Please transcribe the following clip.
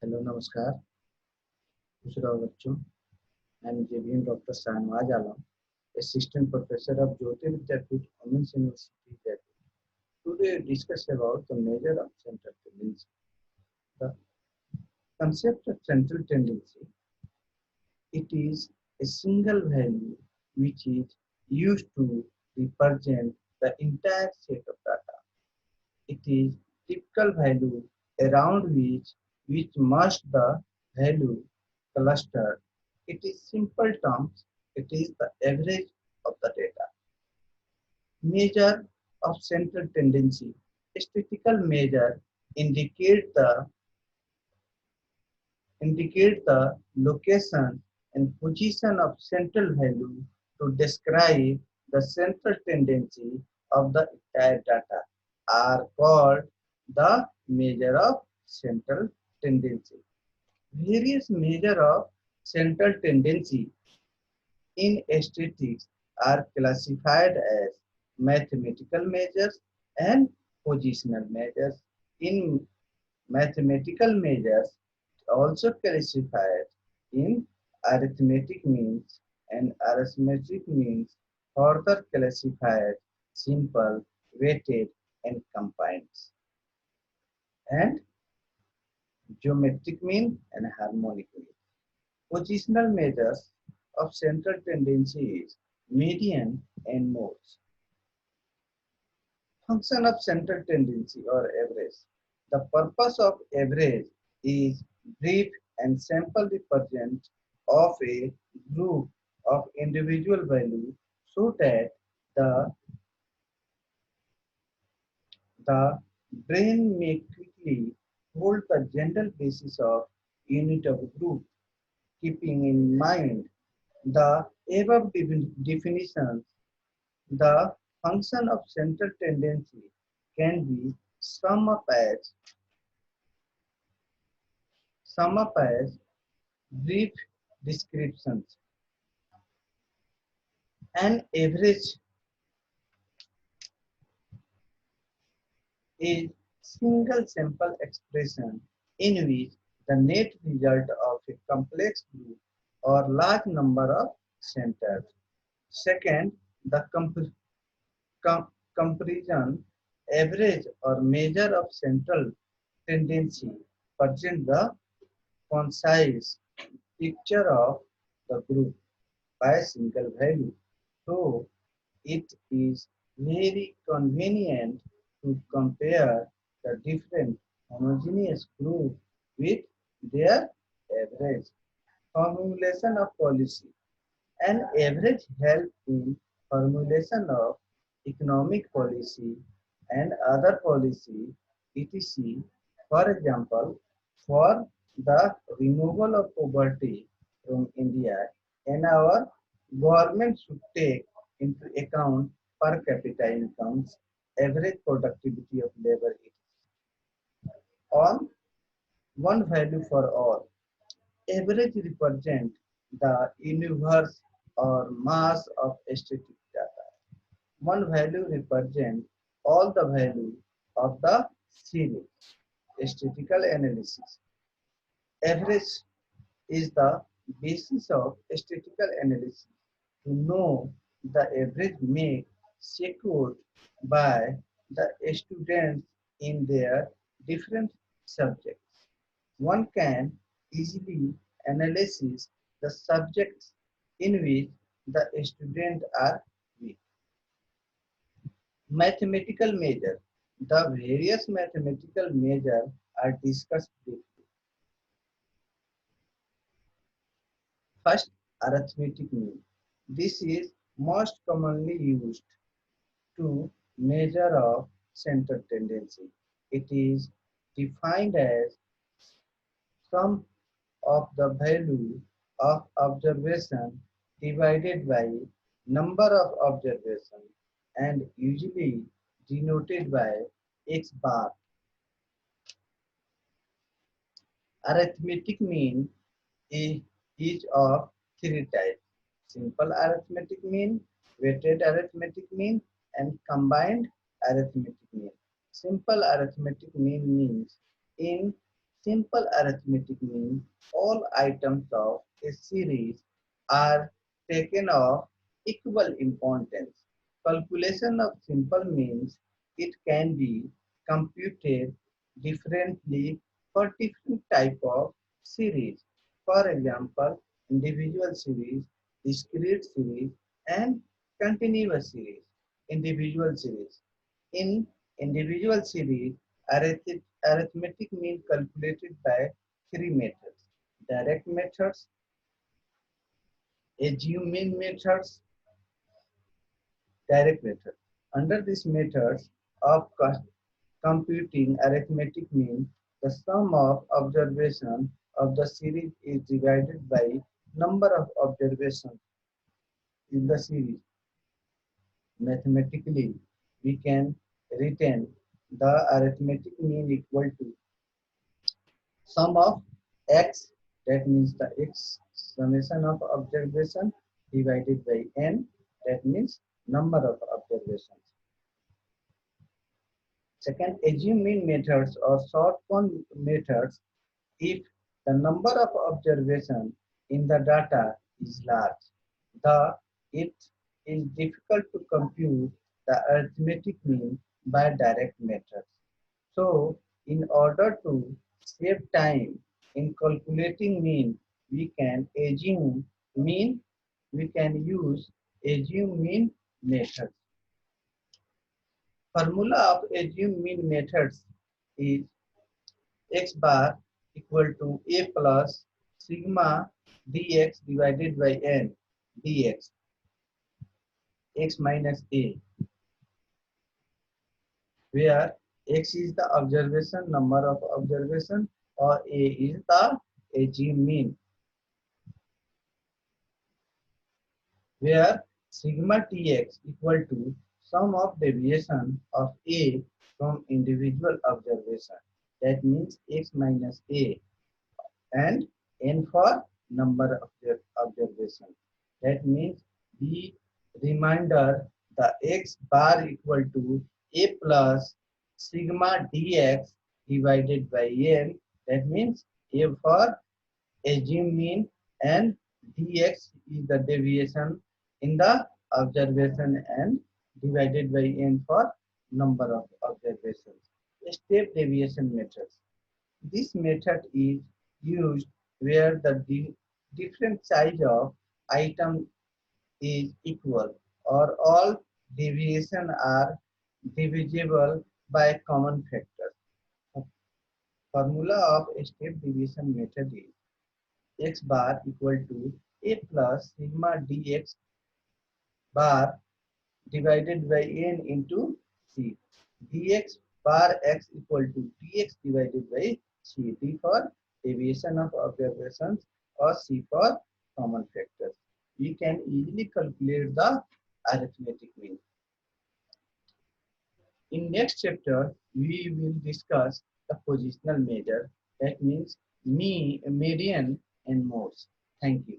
Hello नमस्कार। खुश रहो बच्चों। I am JBM doctor Shahnawaz Alam, assistant professor of Jyoti Vidyapeeth Women's University, Jaipur. Today we discuss about the measure of central tendency. The concept of central tendency, it is a single value which is used to represent the entire set of data. It is typical value around which must the value cluster. It is simple terms. It is the average of the data. Measure of central tendency. Statistical measure indicate the location and position of central value to describe the central tendency of the entire data are called the measure of central tendency. Various measure of central tendency in statistics are classified as mathematical measures and positional measures. In mathematical measures, also classified in arithmetic means and arithmetic means further classified simple, weighted and combined, and geometric mean and harmonic mean. Positional measures of central tendency is median and modes. Function of central tendency or average. The purpose of average is brief and sample represent of a group of individual value so that the, the brain may quickly hold the general basis of unit of group, keeping in mind the above definitions. The function of central tendency can be sum up as brief descriptions. An average is single sample expression in which the net result of a complex group or large number of centers. Second, the comparison average or measure of central tendency present the concise picture of the group by a single value. So it is very convenient to compare the different homogeneous groups with their average. Formulation of policy. An average help in formulation of economic policy and other policy, etc. For example, for the removal of poverty from India, and our government should take into account per capita incomes, average productivity of labor, on one value for all. Average represent the universe or mass of statistic data. One value represents all the value of the series. Statistical analysis. Average is the basis of statistical analysis to know the average make secured by the students in their different subjects. One can easily analyze the subjects in which the students are weak. Mathematical measure. The various mathematical measures are discussed briefly. First, arithmetic mean. This is most commonly used to measure of central tendency. It is defined as sum of the value of observation divided by number of observations and usually denoted by x bar. Arithmetic mean is of three types: simple arithmetic mean, weighted arithmetic mean, and combined arithmetic mean. Simple arithmetic mean means in Simple arithmetic means all items of a series are taken of equal importance. Calculation of simple means it can be computed differently for different type of series. For example, individual series, discrete series, and continuous series. Individual series. In individual series, arithmetic mean calculated by three methods: direct methods, assume mean methods, direct method. Under these methods of computing arithmetic mean, the sum of observation of the series is divided by number of observations in the series. Mathematically, we can retain the arithmetic mean equal to sum of x, that means the x summation of observation divided by n, that means number of observations. Second, assume mean methods or short form methods if the number of observations in the data is large. It is difficult to compute the arithmetic mean by direct methods. So, in order to save time in calculating mean, we can assume mean, we can use assume mean methods. Formula of assume mean methods is x bar equal to a plus sigma dx divided by n dx, x minus a, where x is the observation number of observation or a is the assumed mean, where sigma tx equal to sum of deviation of a from individual observation, that means x minus a, and n for number of observation, that means the remainder, the x bar equal to a plus sigma dx divided by n, that means a for assumed mean and dx is the deviation in the observation and divided by n for number of observations. Step deviation methods. This method is used where the different size of item is equal or all deviation are divisible by common factors. Formula of a step deviation method is x bar equal to a plus sigma dx bar divided by n into c. Dx bar x equal to dx divided by c. D for deviation of observations or c for common factors. We can easily calculate the arithmetic mean. In next chapter, we will discuss the positional measure, that means median and modes. Thank you.